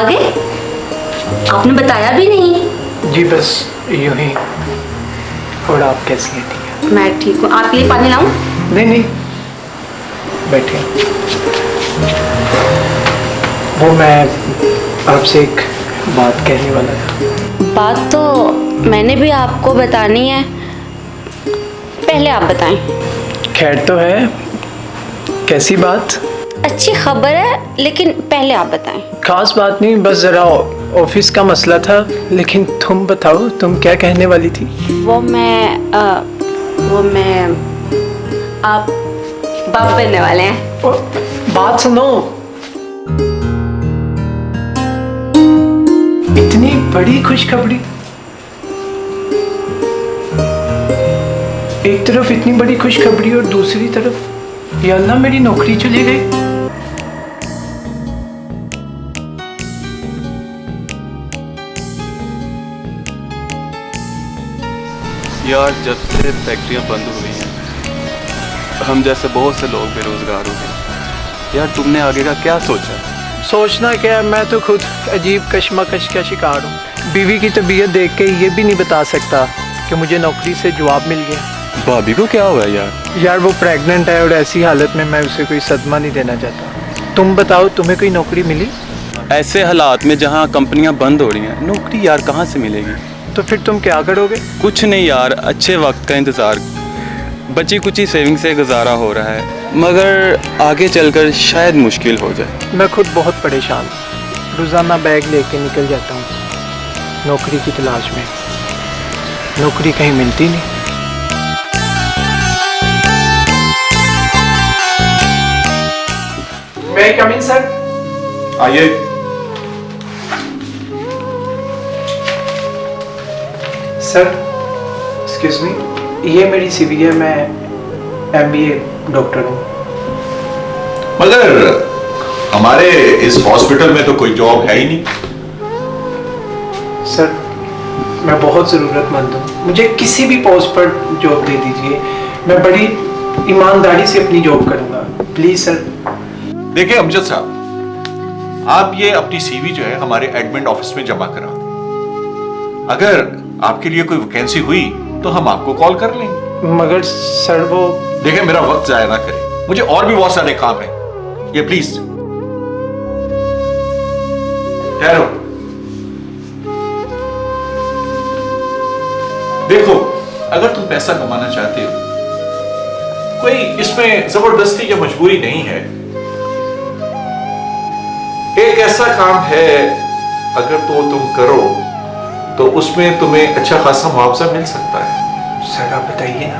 गए? आपने बताया भी नहीं। जी बस यूं ही। और आप कैसी हैं? ठीक है, मैं ठीक हूँ। आपके लिए पानी लाऊं? नहीं नहीं, बैठे। वो मैं आपसे एक बात कहने वाला था। बात तो मैंने भी आपको बतानी है, पहले आप बताएं। खैर तो है, कैसी बात? अच्छी खबर है, लेकिन पहले आप बताएं। खास बात नहीं, बस ज़रा ऑफिस का मसला था। लेकिन तुम बताओ, तुम क्या कहने वाली थी? वो मैं आप बाप बनने वाले हैं। बात सुनो। इतनी बड़ी खुशखबरी, एक तरफ इतनी बड़ी खुशखबरी और दूसरी तरफ या अल्लाह मेरी नौकरी चली गई। यार जब से फैक्ट्रियां बंद हुई हैं, हम जैसे बहुत से लोग बेरोजगार हो गए। यार तुमने आगे का क्या सोचा? सोचना क्या है, मैं तो खुद अजीब कश्मकश का शिकार हूँ। बीवी की तबीयत देख के ये भी नहीं बता सकता कि मुझे नौकरी से जवाब मिल गया। भाभी को क्या हुआ यार? यार वो प्रेग्नेंट है और ऐसी हालत में मैं उसे कोई सदमा नहीं देना चाहता। तुम बताओ, तुम्हें कोई नौकरी मिली? ऐसे हालात में जहाँ कंपनियां बंद हो रही हैं, नौकरी यार कहाँ से मिलेगी? तो फिर तुम क्या करोगे? कुछ नहीं यार, अच्छे वक्त का इंतज़ार, बची कुची सेविंग से गुजारा हो रहा है, मगर आगे चलकर शायद मुश्किल हो जाए। मैं खुद बहुत परेशान हूँ। रोज़ाना बैग लेके निकल जाता हूँ नौकरी की तलाश में। नौकरी कहीं मिलती नहीं। मैं कम इन सर? आइए। सर एक्सक्यूज मी, ये मेरी सीवी है। मैं MBA डॉक्टर हूँ। मगर हमारे इस हॉस्पिटल में तो कोई जॉब है ही नहीं। सर मैं बहुत ज़रूरतमंद हूँ, मुझे किसी भी पोस्ट पर जॉब दे दीजिए। मैं बड़ी ईमानदारी से अपनी जॉब करूँगा, प्लीज़ सर। देखिए अमजद साहब, आप ये अपनी सीवी जो है हमारे एडमिन ऑफिस में जमा करा दें। अगर आपके लिए कोई वैकेंसी हुई तो हम आपको कॉल कर लेंगे। मगर सर वो... देखिए मेरा वक्त जाया ना करें, मुझे और भी बहुत सारे काम हैं। ये प्लीज ठहरो। देखो, अगर तुम पैसा कमाना चाहते हो, कोई इसमें जबरदस्ती या मजबूरी नहीं है। एक ऐसा काम है, अगर तो तुम करो तो उसमें तुम्हें अच्छा खासा मुआवजा मिल सकता है। सर आप बताइए ना।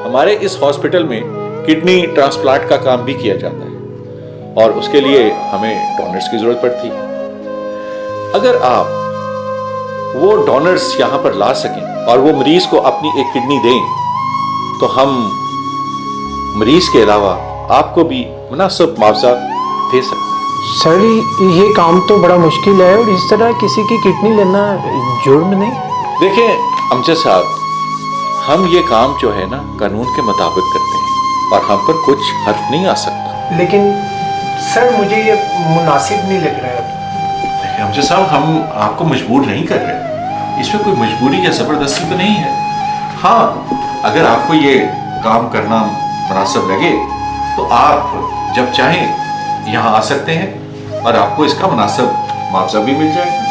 हमारे इस हॉस्पिटल में किडनी ट्रांसप्लांट का काम भी किया जाता है और उसके लिए हमें डोनर्स की जरूरत पड़ती है। अगर आप वो डोनर्स यहां पर ला सकें और वो मरीज को अपनी एक किडनी दें, तो हम मरीज के अलावा आपको भी मुनासिब मुआवजा दे सकते हैं। सर ये काम तो बड़ा मुश्किल है और इस तरह किसी की किडनी लेना जुर्म नहीं। देखिए अमजद साहब, हम ये काम जो है ना कानून के मुताबिक करते हैं और हम पर कुछ हर्फ नहीं आ सकता। लेकिन सर मुझे ये मुनासिब नहीं लग रहा है। देखिए अमजद साहब, हम आपको मजबूर नहीं कर रहे, इसमें कोई मजबूरी या जबरदस्ती तो नहीं है। हाँ, अगर आपको ये काम करना मुनासिब लगे तो आप जब चाहें यहाँ आ सकते हैं और आपको इसका मुनासिब मुआवजा भी मिल जाएगा।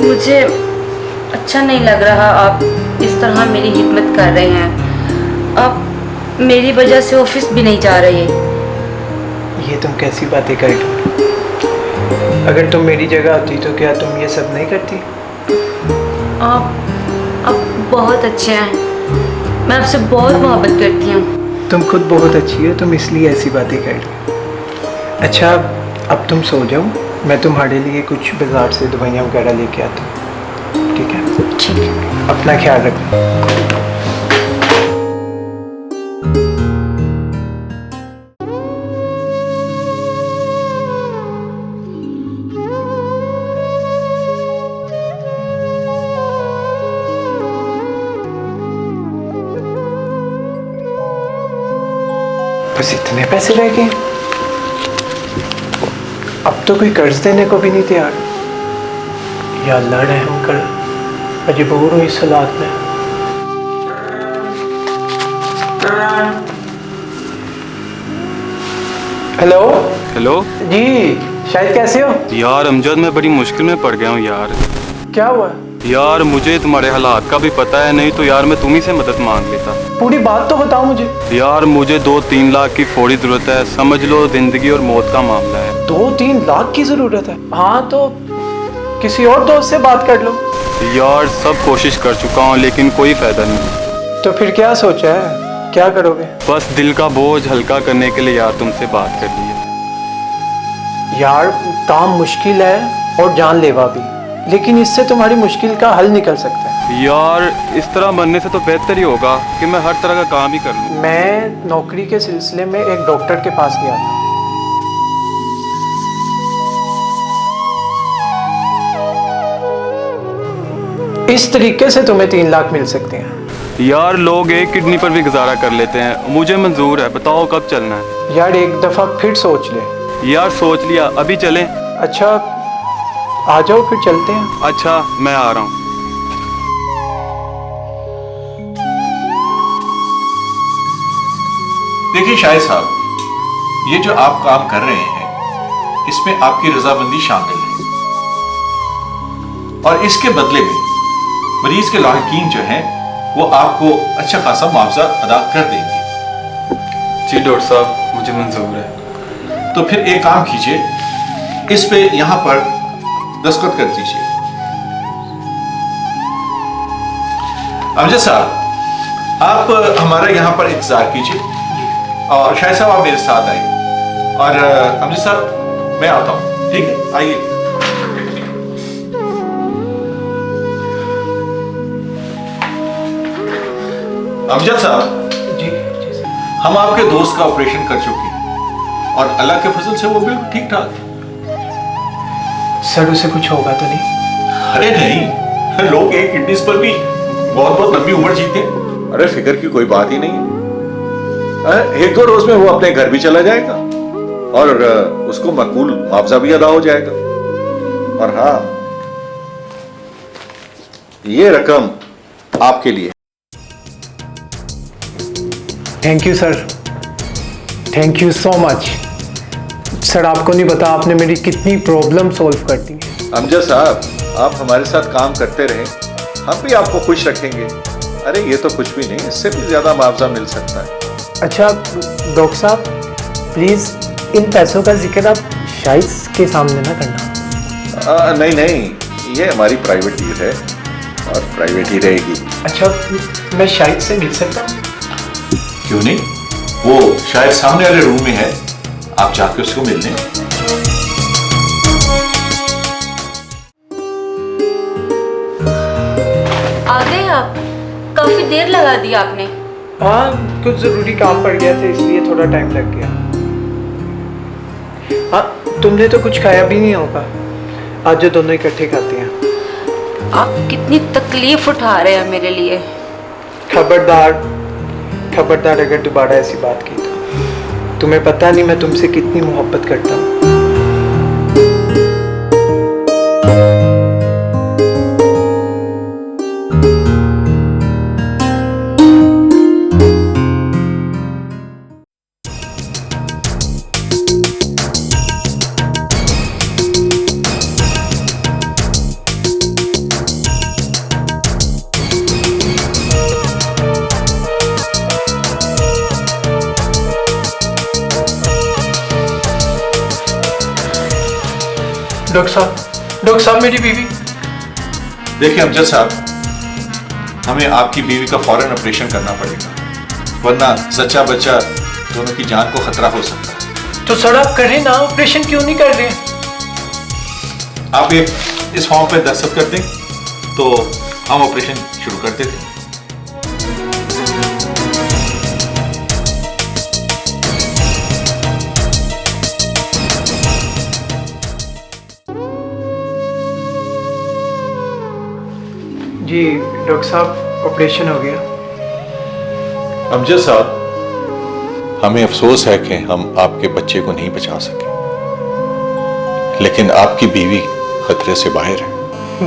मुझे अच्छा नहीं लग रहा आप इस तरह मेरी हिम्मत कर रहे हैं। आप मेरी वजह से ऑफिस भी नहीं जा रहे। ये तुम कैसी बातें कर रही हो? अगर तुम मेरी जगह होती तो क्या तुम ये सब नहीं करती? आप बहुत अच्छे हैं, मैं आपसे बहुत मोहब्बत करती हूँ। तुम खुद बहुत अच्छी हो, तुम इसलिए ऐसी बातें कर रही हो। अच्छा अब तुम सो जाओ, मैं तुम्हारे लिए कुछ बाजार से दवाइयाँ वगैरह लेके आता हूँ। ठीक है? ठीक है। अपना ख्याल रखना। बस इतने पैसे रह गए, अब तो कोई कर्ज देने को भी नहीं तैयार। या अल्लाह रहम कर, मजबूर हुई इस हालात में। हेलो हेलो जी, शायद कैसे हो? यार अमजद, मैं बड़ी मुश्किल में पड़ गया हूँ यार। क्या हुआ? यार मुझे तुम्हारे हालात का भी पता है, नहीं तो यार मैं तुम्ही से मदद मांग लेता। पूरी बात तो बताओ मुझे। यार मुझे 2-3 लाख की फौरी जरूरत है, समझ लो जिंदगी और मौत का मामला है। 2-3 लाख की जरूरत है? हाँ तो किसी और दोस्त से बात कर लो। यार सब कोशिश कर चुका हूँ लेकिन कोई फायदा नहीं। तो फिर क्या सोचा है, क्या करोगे? बस दिल का बोझ हल्का करने के लिए यार तुमसे बात कर ली है। यार काम मुश्किल है और जानलेवा भी, लेकिन इससे तुम्हारी मुश्किल का हल निकल सकता है। यार इस तरह बनने से तो बेहतर ही होगा कि मैं हर तरह का काम ही कर लूँ। मैं नौकरी के सिलसिले में एक डॉक्टर के पास गया था। इस तरीके से तुम्हें 3 लाख मिल सकते हैं। यार लोग एक किडनी पर भी गुजारा कर लेते हैं, मुझे मंजूर है, बताओ कब चलना है? यार एक दफा फिर सोच ले। यार सोच लिया, अभी चलें? अच्छा आ जाओ फिर चलते हैं। अच्छा मैं आ रहा हूँ। देखिए शाहिद साहब, ये जो आप काम कर रहे हैं इसमें आपकी रजामंदी शामिल है और इसके बदले में मरीज के लाहिकीन जो हैं वो आपको अच्छा खासा मुआवजा अदा कर देंगे। जी डॉक्टर साहब, मुझे मंजूर है। तो फिर एक काम कीजिए, इस पे यहां पर दस्तखत कर दीजिए। अमजद साहब, आप हमारा यहां पर इंतजार कीजिए और शाहिद साहब आप मेरे साथ आइए। और अमजद साहब मैं आता हूं, ठीक है? आइए। अमजद साहब जी हम आपके दोस्त का ऑपरेशन कर चुके हैं और अल्लाह के फजल से वो बिल्कुल ठीक ठाक है। सर उसे कुछ होगा तो नहीं? अरे नहीं, लोग एक किडनीज पर भी बहुत बहुत लंबी उम्र जीते हैं। अरे फिक्र की कोई बात ही नहीं है। 1-2 रोज में वो अपने घर भी चला जाएगा और उसको मकबूल मुआवजा भी अदा हो जाएगा। और हाँ, ये रकम आपके लिए। Thank you sir, thank you so much. Sir आपको नहीं पता आपने मेरी कितनी प्रॉब्लम सॉल्व कर दी। अमजद साहब, आप हमारे साथ काम करते रहे, हम भी आपको खुश रखेंगे। अरे ये तो कुछ भी नहीं, इससे भी ज्यादा मुआवजा मिल सकता है। अच्छा डॉक्टर साहब, प्लीज़ इन पैसों का जिक्र आप शाहिद के सामने ना करना। नहीं नहीं, ये हमारी प्राइवेट डील है और प्राइवेट ही रहेगी। अच्छा मैं शाहिद से मिल सकता हूँ? क्यों नहीं, वो शायद सामने वाले रूम में है, आप जाके उसको मिल लें। आ गए आप? काफी देर लगा दी आपने। हाँ कुछ ज़रूरी काम पड़ गया था इसलिए थोड़ा टाइम लग गया। हाँ तुमने तो कुछ खाया भी नहीं होगा, आज जो दोनों इकट्ठे खाते हैं। आप कितनी तकलीफ उठा रहे हैं मेरे लिए। खबरदार खबरदार, अगर दोबारा ऐसी बात की तो तुम्हें पता नहीं मैं तुमसे कितनी मोहब्बत करता हूँ। डॉक्टर साहब मेरी बीवी। देखिए अमजद साहब, हमें आपकी बीवी का फौरन ऑपरेशन करना पड़ेगा, वरना सच्चा बच्चा दोनों की जान को खतरा हो सकता है। तो सर आप करें ना, ऑपरेशन क्यों नहीं कर रहे? आप इस फॉर्म पे दस्तखत कर दें तो हम ऑपरेशन शुरू करते थे। जी डॉक्टर साहब, ऑपरेशन हो गया। अमजद साहब, हमें अफसोस है कि हम आपके बच्चे को नहीं बचा सके, लेकिन आपकी बीवी खतरे से बाहर है।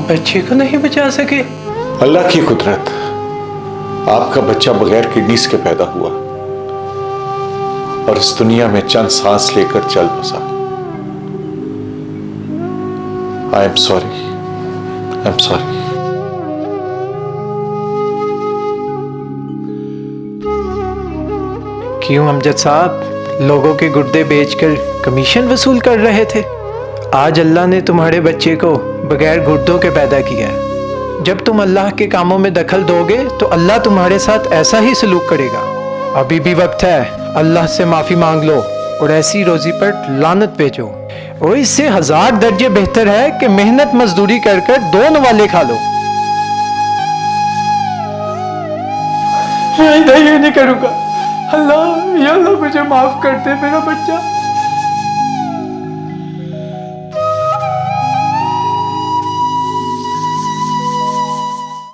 बच्चे को नहीं बचा सके? अल्लाह की कुदरत, आपका बच्चा बगैर किडनीज के पैदा हुआ और इस दुनिया में चंद सांस लेकर चल बसा। I am sorry, I am sorry. क्यों अमजद साहब, लोगों के गुर्दे बेचकर कमीशन वसूल कर रहे थे? आज अल्लाह ने तुम्हारे बच्चे को बगैर गुर्दों के पैदा किया है। जब तुम अल्लाह के कामों में दखल दोगे तो अल्लाह तुम्हारे साथ ऐसा ही सलूक करेगा। अभी भी वक्त है, अल्लाह से माफ़ी मांग लो और ऐसी रोजी पर लानत भेजो। और इससे 1000 दर्जे बेहतर है कि मेहनत मजदूरी कर कर 2 नवाले खा लो। मैं ये नहीं करूँगा। अल्लाह, या अल्लाह मुझे माफ़ कर दे, मेरा बच्चा